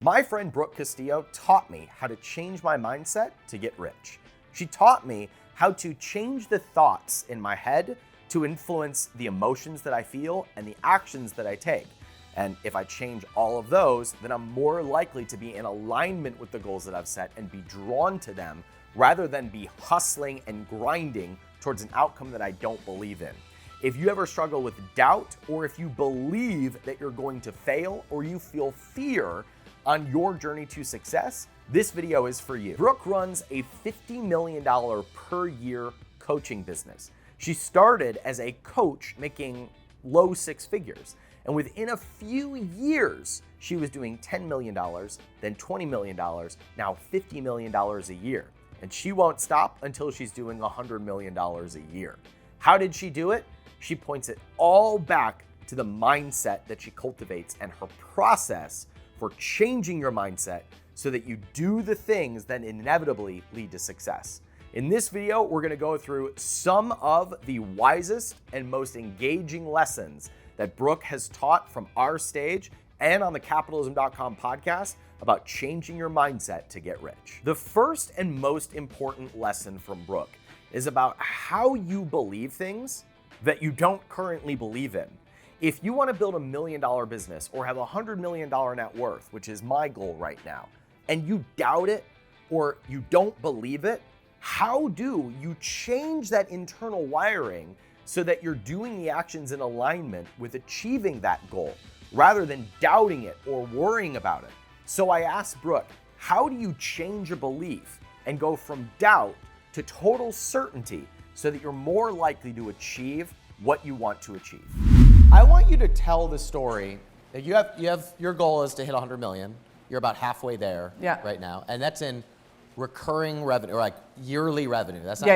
My friend Brooke Castillo taught me how to change my mindset to get rich. She taught me how to change the thoughts in my head to influence the emotions that I feel and the actions that I take. And if I change all of those, then I'm more likely to be in alignment with the goals that I've set and be drawn to them rather than be hustling and grinding towards an outcome that I don't believe in. If you ever struggle with doubt, or if you believe that you're going to fail, or you feel fear on your journey to success, this video is for you. Brooke runs a $50 million per year coaching business. She started as a coach making low six figures. And within a few years, she was doing $10 million, then $20 million, now $50 million a year. And she won't stop until she's doing $100 million a year. How did she do it? She points it all back to the mindset that she cultivates and her process for changing your mindset so that you do the things that inevitably lead to success. In this video, we're gonna go through some of the wisest and most engaging lessons that Brooke has taught from our stage and on the Capitalism.com podcast about changing your mindset to get rich. The first and most important lesson from Brooke is about how you believe things that you don't currently believe in. If you want to build $1 million business or have $100 million net worth, which is my goal right now, and you doubt it or you don't believe it, how do you change that internal wiring so that you're doing the actions in alignment with achieving that goal rather than doubting it or worrying about it? So I asked Brooke, how do you change a belief and go from doubt to total certainty so that you're more likely to achieve what you want to achieve? I want you to tell the story. You have your goal is to hit 100 million. You're about halfway there right now, and that's in recurring revenue, or like yearly revenue. That's not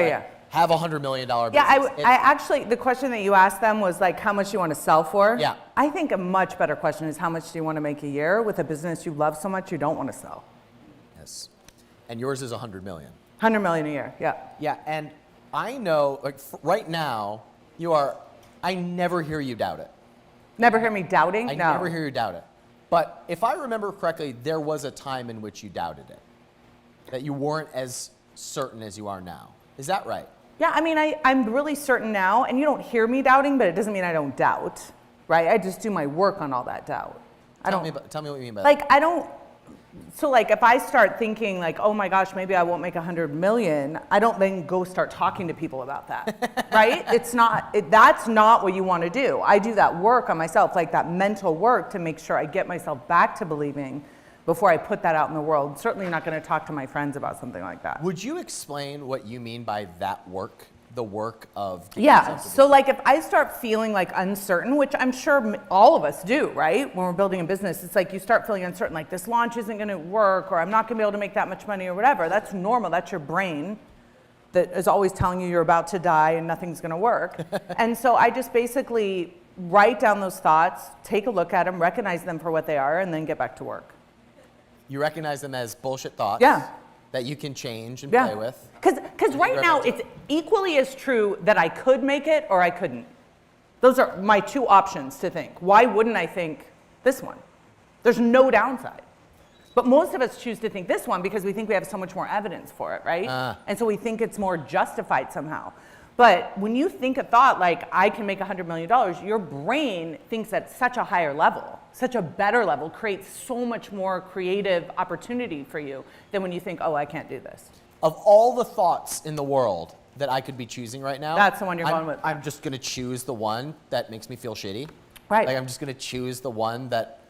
have $100 million business. Yeah, I actually, the question that you asked them was like, how much do you want to sell for? Yeah. I think a much better question is how much do you want to make a year with a business you love so much you don't want to sell? Yes, and yours is 100 million. 100 million a year, yeah. Yeah, and I know, like right now, I never hear you doubt it. Never hear me doubting? I never hear you doubt it. But if I remember correctly, there was a time in which you doubted it, that you weren't as certain as you are now. Is that right? Yeah, I mean, I'm really certain now, and you don't hear me doubting, but it doesn't mean I don't doubt, right? I just do my work on all that doubt. Tell me what you mean by that. Like, so like if I start thinking like, oh my gosh, maybe I won't make 100 million, I don't then go start talking to people about that, right? That's not what you want to do. I do that work on myself, like that mental work to make sure I get myself back to believing before I put that out in the world. Certainly not going to talk to my friends about something like that. Would you explain what you mean by that work? The work of so like if I start feeling like uncertain, which I'm sure all of us do, right? When we're building a business, it's like you start feeling uncertain, like this launch isn't going to work, or I'm not going to be able to make that much money or whatever. That's normal. That's your brain that is always telling you you're about to die and nothing's going to work. And so I just basically write down those thoughts, take a look at them, recognize them for what they are, and then get back to work. You recognize them as bullshit thoughts that you can change and play with. Because right now it's equally as true that I could make it or I couldn't. Those are my two options to think. Why wouldn't I think this one? There's no downside. But most of us choose to think this one because we think we have so much more evidence for it, right? And so we think it's more justified somehow. But when you think a thought like, I can make $100 million, your brain thinks at such a higher level, such a better level, creates so much more creative opportunity for you than when you think, oh, I can't do this. Of all the thoughts in the world that I could be choosing right now, that's the one you're going with. I'm just going to choose the one that makes me feel shitty. Right. Like I'm just going to choose the one that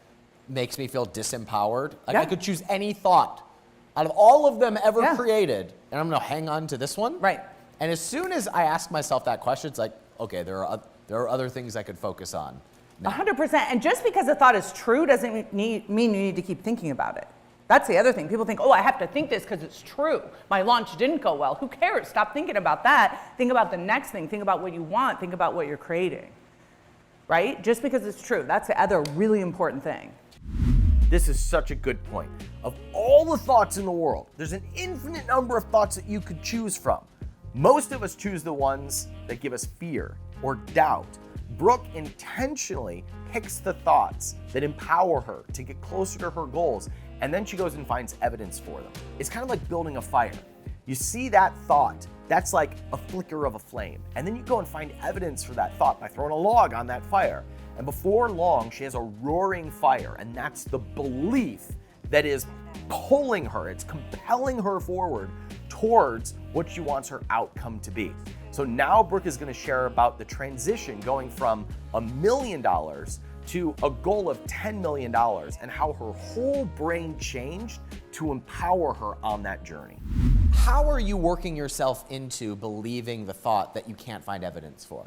makes me feel disempowered. Like I could choose any thought out of all of them ever created, and I'm going to hang on to this one. Right. And as soon as I ask myself that question, it's like, okay, there are other things I could focus on. 100%. And just because a thought is true doesn't mean you need to keep thinking about it. That's the other thing. People think, oh, I have to think this because it's true. My launch didn't go well. Who cares? Stop thinking about that. Think about the next thing. Think about what you want. Think about what you're creating. Right? Just because it's true. That's the other really important thing. This is such a good point. Of all the thoughts in the world, there's an infinite number of thoughts that you could choose from. Most of us choose the ones that give us fear or doubt. Brooke intentionally picks the thoughts that empower her to get closer to her goals and then she goes and finds evidence for them. It's kind of like building a fire. You see that thought, that's like a flicker of a flame. And then you go and find evidence for that thought by throwing a log on that fire. And before long, she has a roaring fire, and that's the belief that is pulling her, it's compelling her forward towards what she wants her outcome to be. So now Brooke is gonna share about the transition going from $1 million to a goal of $10 million and how her whole brain changed to empower her on that journey. How are you working yourself into believing the thought that you can't find evidence for?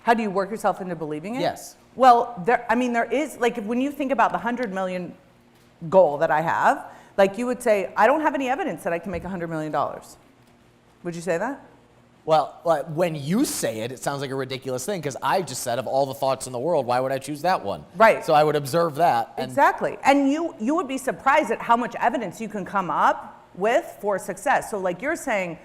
How do you work yourself into believing it? Yes. Well, there is, like, when you think about the 100 million goal that I have, like, you would say, I don't have any evidence that I can make $100 million. Would you say that? Well, when you say it, it sounds like a ridiculous thing, because I just said of all the thoughts in the world, why would I choose that one? Right. So I would observe that. Exactly. And you would be surprised at how much evidence you can come up with for success. So like you're saying,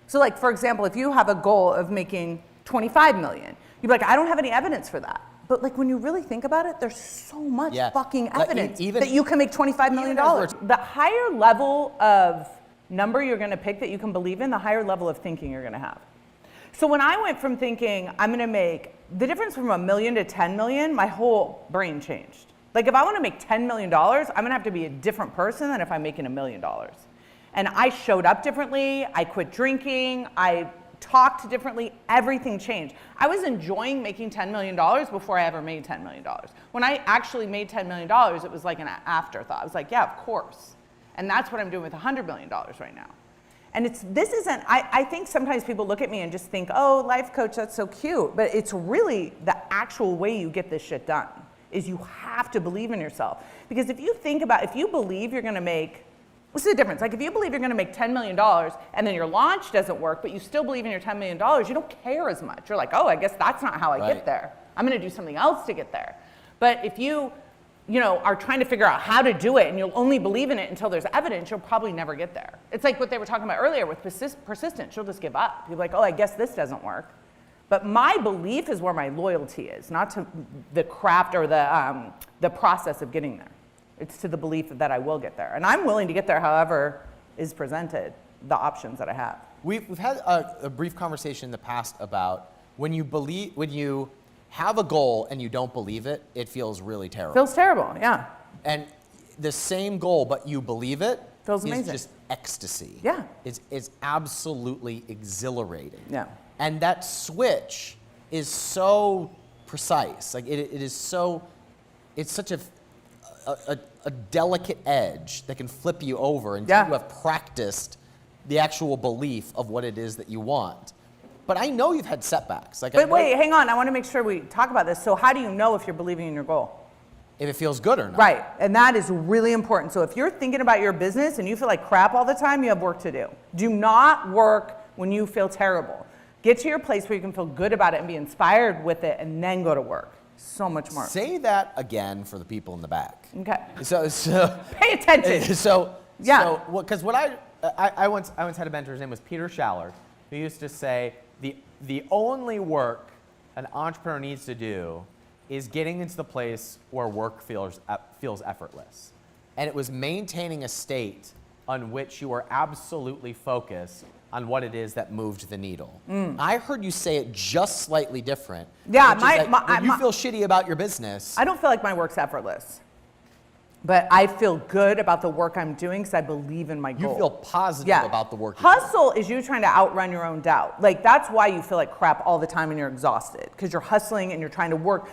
so like, for example, if you have a goal of making 25 million, you'd be like, I don't have any evidence for that. But like, when you really think about it, there's so much fucking evidence that you can make $25 million. The higher level of number you're gonna pick that you can believe in, the higher level of thinking you're gonna have. So when I went from thinking I'm gonna make, the difference from $1 million to 10 million, my whole brain changed. Like, if I wanna make $10 million, I'm gonna have to be a different person than if I'm making $1 million. And I showed up differently, I quit drinking, I talked differently, everything changed. I was enjoying making $10 million before I ever made $10 million. When I actually made $10 million, it was like an afterthought. I was like, yeah, of course. And that's what I'm doing with $100 million right now. And I think sometimes people look at me and just think, oh, life coach, that's so cute. But it's really the actual way you get this shit done, is you have to believe in yourself. Because if you think about, if you believe you're gonna make, what's the difference? Like, if you believe you're gonna make $10 million and then your launch doesn't work, but you still believe in your $10 million, you don't care as much. You're like, oh, I guess that's not how I get there. I'm gonna do something else to get there. But if you are trying to figure out how to do it and you'll only believe in it until there's evidence, you'll probably never get there. It's like what they were talking about earlier with persistence. You'll just give up. You're like, oh, I guess this doesn't work. But my belief is where my loyalty is, not to the craft or the process of getting there. It's to the belief that I will get there. And I'm willing to get there however is presented, the options that I have. We've had a brief conversation in the past about when you have a goal and you don't believe it, it feels really terrible. Feels terrible, yeah. And the same goal, but you believe it, feels amazing. Is just ecstasy. Yeah. It's absolutely exhilarating. Yeah. And that switch is so precise. Like it is so, it's such a delicate edge that can flip you over until you have practiced the actual belief of what it is that you want. But I know you've had setbacks. But wait, hang on. I want to make sure we talk about this. So how do you know if you're believing in your goal? If it feels good or not. Right, and that is really important. So if you're thinking about your business and you feel like crap all the time, you have work to do. Do not work when you feel terrible. Get to your place where you can feel good about it and be inspired with it, and then go to work. So much more. Say that again for the people in the back. Okay. So pay attention. Because I once had a mentor. His name was Peter Schaller, who used to say the only work an entrepreneur needs to do is getting into the place where work feels effortless. And it was maintaining a state on which you are absolutely focused on what it is that moved the needle. I heard you say it just slightly different. Yeah, when you feel shitty about your business. I don't feel like my work's effortless. But I feel good about the work I'm doing because I believe in my goal. You feel positive about the work you're doing. Hustle is you trying to outrun your own doubt. Like, that's why you feel like crap all the time and you're exhausted, because you're hustling and you're trying to work,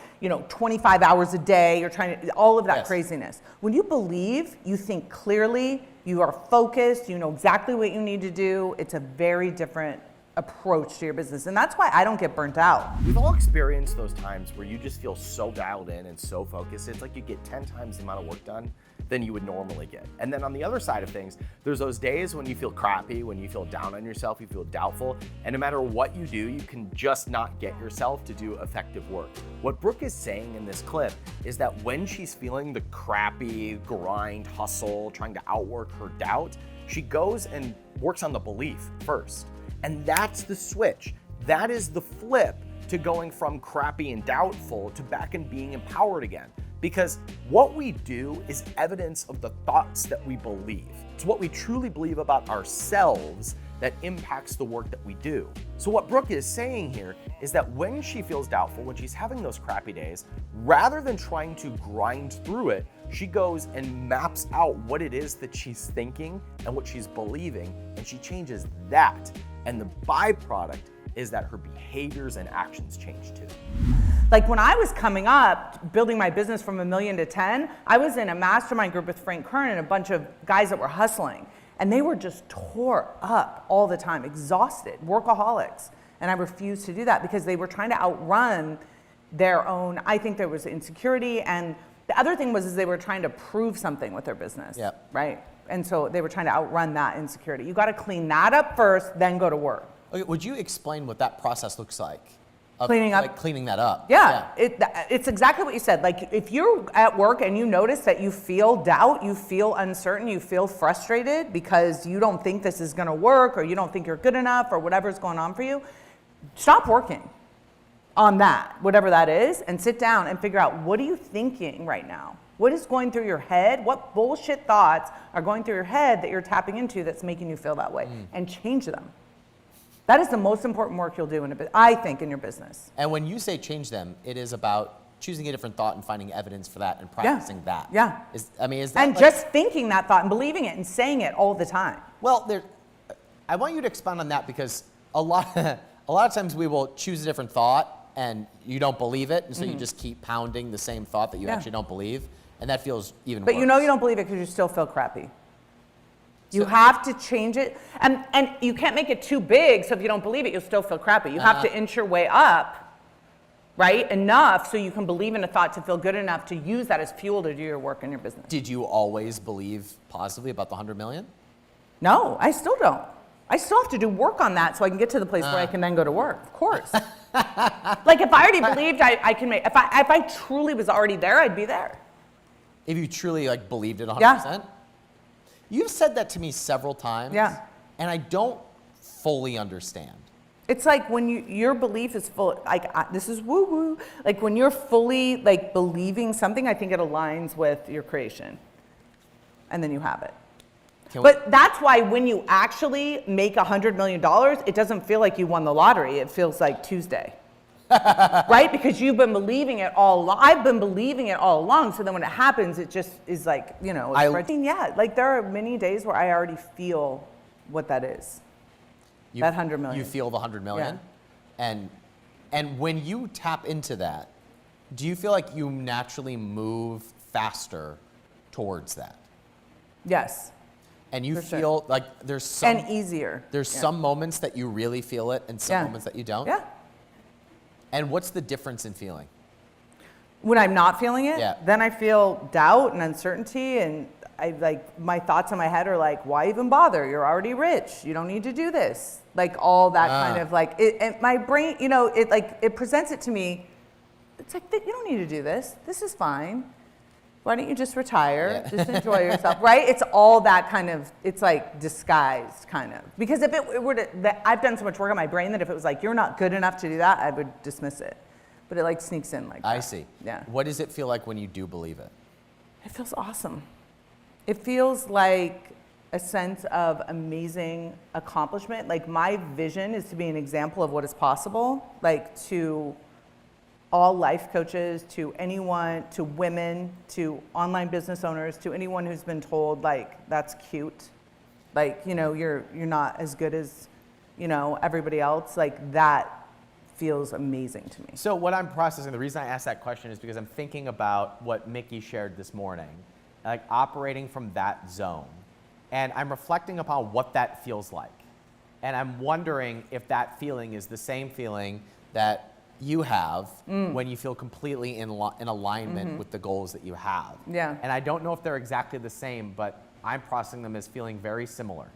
25 hours a day. You're trying to, all of that craziness. When you believe, you think clearly, you are focused, you know exactly what you need to do. It's a very different approach to your business. And that's why I don't get burnt out. We've all experienced those times where you just feel so dialed in and so focused. It's like you get 10 times the amount of work done than you would normally get. And then on the other side of things, there's those days when you feel crappy, when you feel down on yourself, you feel doubtful, and no matter what you do, you can just not get yourself to do effective work. What Brooke is saying in this clip is that when she's feeling the crappy grind, hustle, trying to outwork her doubt, she goes and works on the belief first. And that's the switch. That is the flip to going from crappy and doubtful to back and being empowered again. Because what we do is evidence of the thoughts that we believe. It's what we truly believe about ourselves that impacts the work that we do. So what Brooke is saying here is that when she feels doubtful, when she's having those crappy days, rather than trying to grind through it, she goes and maps out what it is that she's thinking and what she's believing, and she changes that. And the byproduct is that her behaviors and actions change too. Like when I was coming up, building my business from $1 million to 10, I was in a mastermind group with Frank Kern and a bunch of guys that were hustling. And they were just tore up all the time, exhausted, workaholics. And I refused to do that because they were trying to outrun their own, I think there was insecurity. And the other thing was they were trying to prove something with their business, right? And so they were trying to outrun that insecurity. You gotta clean that up first, then go to work. Okay, would you explain what that process looks like? Cleaning up? Like cleaning that up. Yeah. It's exactly what you said. Like if you're at work and you notice that you feel doubt, you feel uncertain, you feel frustrated because you don't think this is gonna work or you don't think you're good enough or whatever's going on for you, stop working on that, whatever that is, and sit down and figure out what are you thinking right now? What is going through your head? What bullshit thoughts are going through your head that you're tapping into that's making you feel that way? And change them. That is the most important work you'll do I think, in your business. And when you say change them, it is about choosing a different thought and finding evidence for that and practicing that. Yeah. Is that and just thinking that thought and believing it and saying it all the time. Well, I want you to expound on that because a lot of times we will choose a different thought and you don't believe it, and so you just keep pounding the same thought that you actually don't believe, and that feels even worse. But you know you don't believe it because you still feel crappy. You have to change it, and you can't make it too big, so if you don't believe it, you'll still feel crappy. You have to inch your way up, right, enough so you can believe in a thought to feel good enough to use that as fuel to do your work in your business. Did you always believe positively about the 100 million? No, I still don't. I still have to do work on that so I can get to the place where I can then go to work, of course. Like if I already believed I can make, if I truly was already there, I'd be there. If you truly like believed it 100%? Yeah. You've said that to me several times. Yeah. And I don't fully understand. It's like when your belief is full, like this is woo woo. Like when you're fully like believing something, I think it aligns with your creation, and then you have it. But that's why when you actually make $100 million, it doesn't feel like you won the lottery. It feels like Tuesday. Right? Because you've been believing it all along. I've been believing it all along. So then when it happens, it just is like, you know, like there are many days where I already feel what that is. That 100 million. You feel the 100 million? Yeah. And when you tap into that, do you feel like you naturally move faster towards that? Yes. And you feel like there's some... And easier. There's some moments that you really feel it and some moments that you don't? Yeah. And what's the difference in feeling? When I'm not feeling it, Yeah. then I feel doubt and uncertainty, and I like my thoughts in my head are like, why even bother? You're already rich. You don't need to do this. Like all that kind of like, and my brain, you know, it presents it to me. It's like, you don't need to do this. This is fine. Why don't you just retire? Just enjoy yourself, right? It's all that kind of, it's like disguised kind of. Because if it were to, I've done so much work on my brain that if it was like, you're not good enough to do that, I would dismiss it. But it like sneaks in like that. I see. Yeah. What does it feel like when you do believe it? It feels awesome. It feels like a sense of amazing accomplishment. Like my vision is to be an example of what is possible, like to all life coaches, to anyone, to women, to online business owners, to anyone who's been told like, that's cute. Like, you know, you're not as good as, you know, everybody else. Like that feels amazing to me. So what I'm processing, the reason I asked that question is because I'm thinking about what Mickey shared this morning, like operating from that zone. And I'm reflecting upon what that feels like. And I'm wondering if that feeling is the same feeling that you have when you feel completely in alignment with the goals that you have. Yeah. And I don't know if they're exactly the same, but I'm processing them as feeling very similar.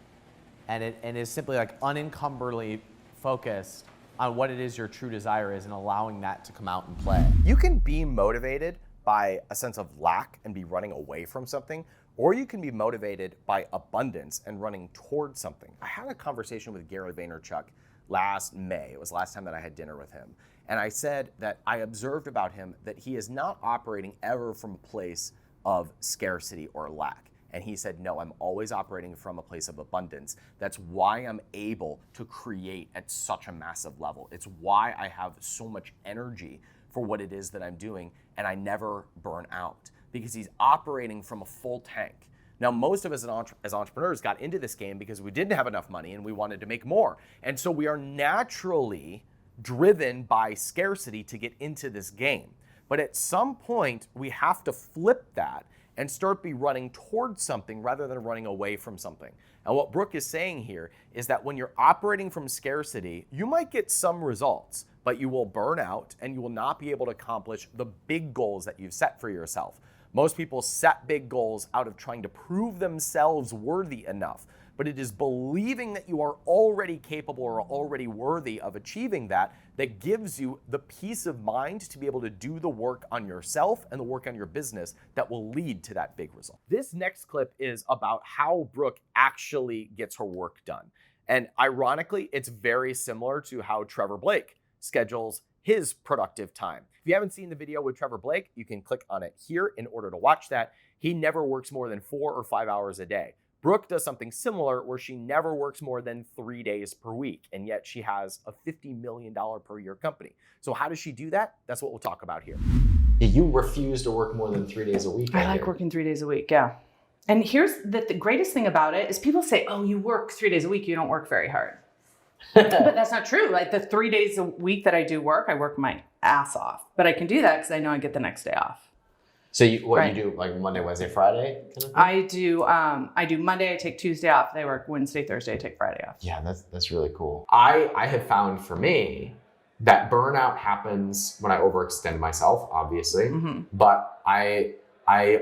And it is simply like unencumberedly focused on what it is your true desire is and allowing that to come out and play. You can be motivated by a sense of lack and be running away from something, or you can be motivated by abundance and running towards something. I had a conversation with Gary Vaynerchuk last May. It was the last time that I had dinner with him. And I said that I observed about him that he is not operating ever from a place of scarcity or lack. And he said, no, I'm always operating from a place of abundance. That's why I'm able to create at such a massive level. It's why I have so much energy for what it is that I'm doing, and I never burn out, because he's operating from a full tank. Now, most of us as entrepreneurs got into this game because we didn't have enough money and we wanted to make more. And so we are naturally driven by scarcity to get into this game. But at some point, we have to flip that and start be running towards something rather than running away from something. And what Brooke is saying here is that when you're operating from scarcity, you might get some results, but you will burn out and you will not be able to accomplish the big goals that you've set for yourself. Most people set big goals out of trying to prove themselves worthy enough, but it is believing that you are already capable or already worthy of achieving that that gives you the peace of mind to be able to do the work on yourself and the work on your business that will lead to that big result. This next clip is about how Brooke actually gets her work done. And ironically, it's very similar to how Trevor Blake schedules his productive time. If you haven't seen the video with Trevor Blake, you can click on it here in order to watch that. He never works more than 4 or 5 hours a day. Brooke does something similar where she never works more than 3 days per week, and yet she has a $50 million per year company. So how does she do that? That's what we'll talk about here. You refuse to work more than 3 days a week. I like working 3 days a week, yeah. And here's the greatest thing about it is people say, oh, you work 3 days a week, you don't work very hard. But that's not true. Like the 3 days a week that I do work, I work my ass off. But I can do that because I know I get the next day off. So you do like Monday, Wednesday, Friday? Kind of thing? I do Monday, I take Tuesday off. They work Wednesday, Thursday, I take Friday off. Yeah, that's really cool. I have found for me that burnout happens when I overextend myself, obviously. Mm-hmm. But I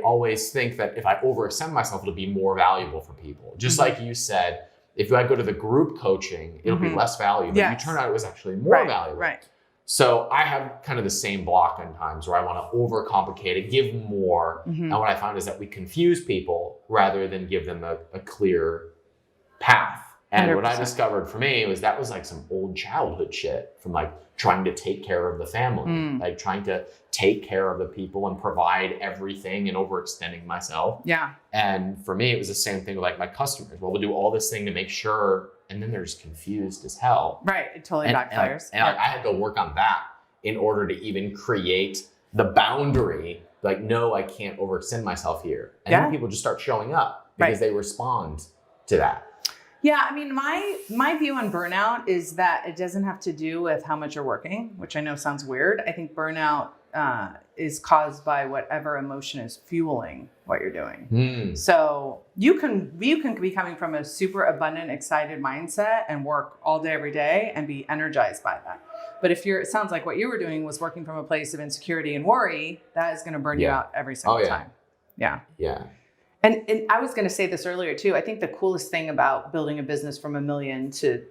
always think that if I overextend myself, it'll be more valuable for people. Just like you said, if I go to the group coaching, it'll be less valuable. Yes. You turn out it was actually more valuable. Right. So I have kind of the same block in times where I want to overcomplicate it, give more. And what I found is that we confuse people rather than give them a clear path. And 100%. What I discovered for me was that was like some old childhood shit from like trying to take care of the family, like trying to take care of the people and provide everything and overextending myself. Yeah. And for me, it was the same thing with like my customers. Well, we'll do all this thing to make sure, and then they're just confused as hell. Right, it totally backfires. And I had to work on that in order to even create the boundary, like, no, I can't overextend myself here. And then people just start showing up because they respond to that. Yeah, I mean, my view on burnout is that it doesn't have to do with how much you're working, which I know sounds weird. I think burnout is caused by whatever emotion is fueling what you're doing. So you can be coming from a super abundant, excited mindset and work all day, every day and be energized by that. But if it sounds like what you were doing was working from a place of insecurity and worry, that is going to burn you out every single time. Yeah. Yeah. And I was going to say this earlier too. I think the coolest thing about building a business from $1 million to,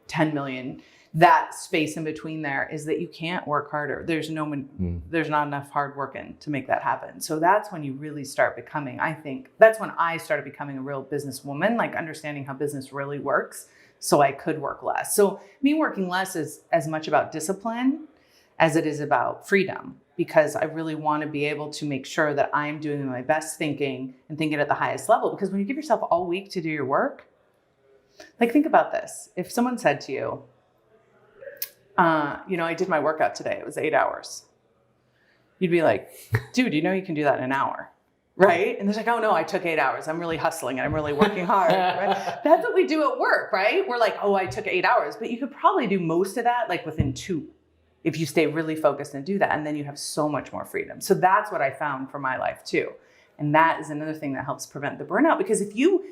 10 million, that space in between there is that you can't work harder. There's not enough hard working to make that happen. So that's when you really start becoming, I think, that's when I started becoming a real businesswoman, like understanding how business really works so I could work less. So me working less is as much about discipline as it is about freedom, because I really want to be able to make sure that I'm doing my best thinking and thinking at the highest level. Because when you give yourself all week to do your work, like think about this. If someone said to you, I did my workout today, it was 8 hours. You'd be like, dude, you can do that in an hour, right? And they're like, oh no, I took 8 hours. I'm really hustling and I'm really working hard, right? That's what we do at work, right? We're like, oh, I took 8 hours, but you could probably do most of that like within 2. If you stay really focused and do that, and then you have so much more freedom. So that's what I found for my life too. And that is another thing that helps prevent the burnout, because if you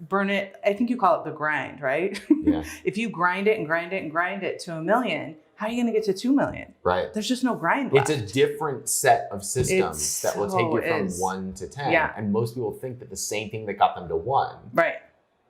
burn it, I think you call it the grind, right? Yeah. If you grind it and grind it and grind it to $1 million, how are you going to get to 2 million? Right. There's just no grind left. It's a different set of systems that will take you from 1 to 10. Yeah. And most people think that the same thing that got them to 1. Right.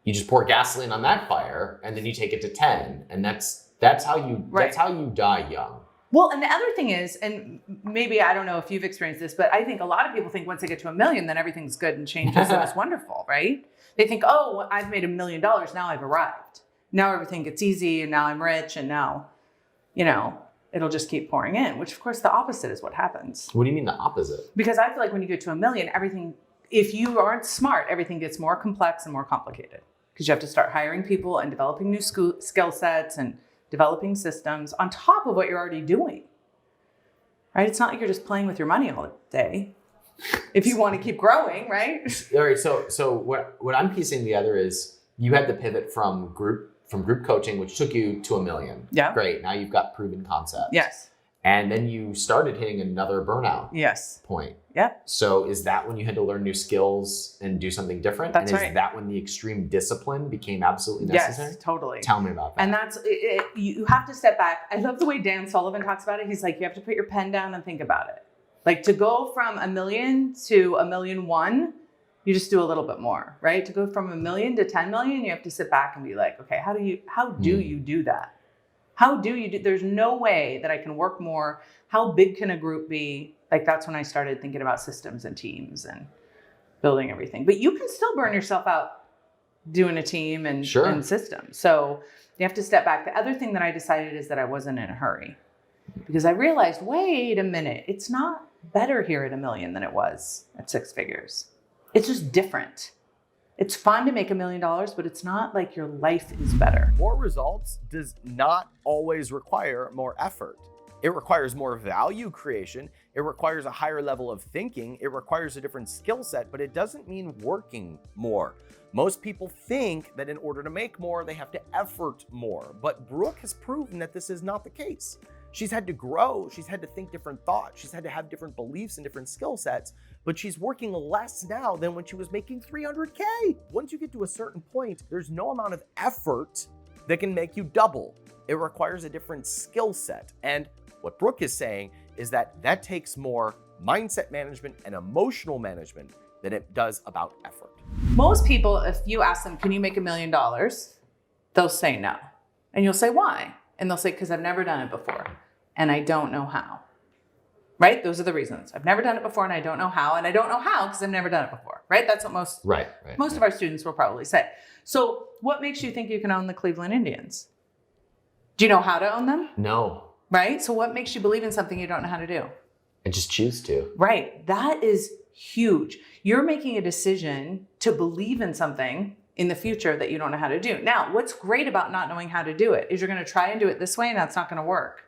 You just pour gasoline on that fire and then you take it to 10. And that's how you die young. Well, and the other thing is, and maybe I don't know if you've experienced this, but I think a lot of people think once they get to $1 million, then everything's good and changes and it's wonderful, right? They think, oh, I've made $1 million, now I've arrived. now everything gets easy and now I'm rich and now, it'll just keep pouring in, which of course the opposite is what happens. What do you mean the opposite? Because I feel like when you get to $1 million, everything, if you aren't smart, everything gets more complex and more complicated because you have to start hiring people and developing new skill sets and developing systems on top of what you're already doing, right? It's not like you're just playing with your money all day if you want to keep growing, right? All right. So what I'm piecing together is you had to pivot from group coaching, which took you to $1 million. Yeah. Great. Now you've got proven concepts. Yes. And then you started hitting another burnout point. Yeah. So is that when you had to learn new skills and do something different? That's and is right. that when the extreme discipline became absolutely necessary? Yes, totally. Tell me about that. And that's it. You have to step back. I love the way Dan Sullivan talks about it. He's like, you have to put your pen down and think about it. Like to go from $1 million to $1.1 million, you just do a little bit more, right? To go from $1 million to 10 million, you have to sit back and be like, okay, how do you do that? How do you do? There's no way that I can work more. How big can a group be? Like that's when I started thinking about systems and teams and building everything. But you can still burn yourself out doing a team and systems. So you have to step back. The other thing that I decided is that I wasn't in a hurry because I realized, wait a minute, it's not better here at $1 million than it was at 6 figures. It's just different. It's fun to make $1 million, but it's not like your life is better. More results does not always require more effort. It requires more value creation. It requires a higher level of thinking. It requires a different skill set, but it doesn't mean working more. Most people think that in order to make more, they have to effort more, but Brooke has proven that this is not the case. She's had to grow, she's had to think different thoughts, she's had to have different beliefs and different skill sets, but she's working less now than when she was making $300K. Once you get to a certain point, there's no amount of effort that can make you double. It requires a different skill set. And what Brooke is saying is that that takes more mindset management and emotional management than it does about effort. Most people, if you ask them, can you make $1 million? They'll say no. And you'll say, why? And they'll say, because I've never done it before. And I don't know how, right? Those are the reasons. I've never done it before and I don't know how. And I don't know how because I've never done it before, right? That's what most of our students will probably say. So what makes you think you can own the Cleveland Indians? Do you know how to own them? No. Right? So what makes you believe in something you don't know how to do? I just choose to. Right. That is huge. You're making a decision to believe in something in the future that you don't know how to do. Now, what's great about not knowing how to do it is you're going to try and do it this way and that's not going to work.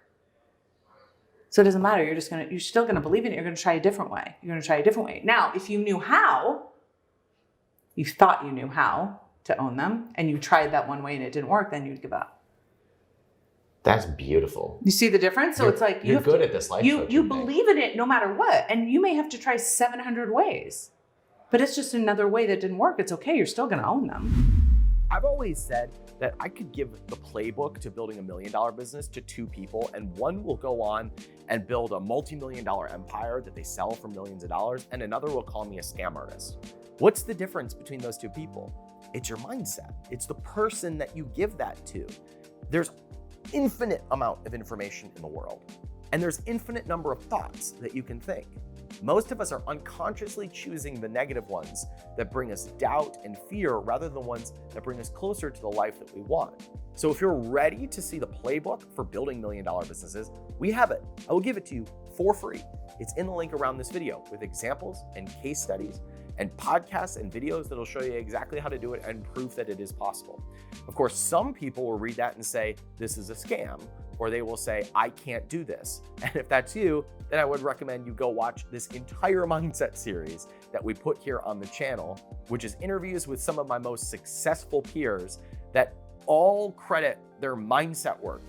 So it doesn't matter. You're still going to believe in it. You're going to try a different way. You're going to try a different way. Now, if you knew how, you thought you knew how to own them and you tried that one way and it didn't work, then you'd give up. That's beautiful. You see the difference? So it's like you're good at this life coaching. You believe in it no matter what. And you may have to try 700 ways. But it's just another way that didn't work. It's okay. You're still going to own them. I've always said that I could give the playbook to building $1 million business to 2 people, and one will go on and build a multi-million-dollar empire that they sell for millions of dollars, and another will call me a scam artist. What's the difference between those 2 people? It's your mindset. It's the person that you give that to. There's infinite amount of information in the world, and there's infinite number of thoughts that you can think. Most of us are unconsciously choosing the negative ones that bring us doubt and fear rather than ones that bring us closer to the life that we want. So if you're ready to see the playbook for building $1 million businesses, we have it. I will give it to you for free. It's in the link around this video with examples and case studies and podcasts and videos that'll show you exactly how to do it and proof that it is possible. Of course, some people will read that and say, this is a scam, or they will say, I can't do this. And if that's you, then I would recommend you go watch this entire mindset series that we put here on the channel, which is interviews with some of my most successful peers that all credit their mindset work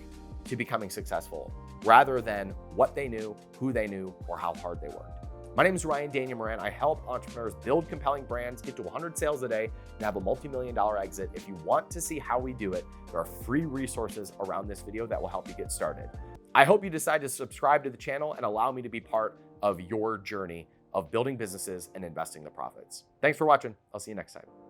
to becoming successful rather than what they knew, who they knew, or how hard they worked. My name is Ryan Daniel Moran. I help entrepreneurs build compelling brands, get to 100 sales a day, and have a multi-million-dollar exit. If you want to see how we do it, there are free resources around this video that will help you get started. I hope you decide to subscribe to the channel and allow me to be part of your journey of building businesses and investing the profits. Thanks for watching. I'll see you next time.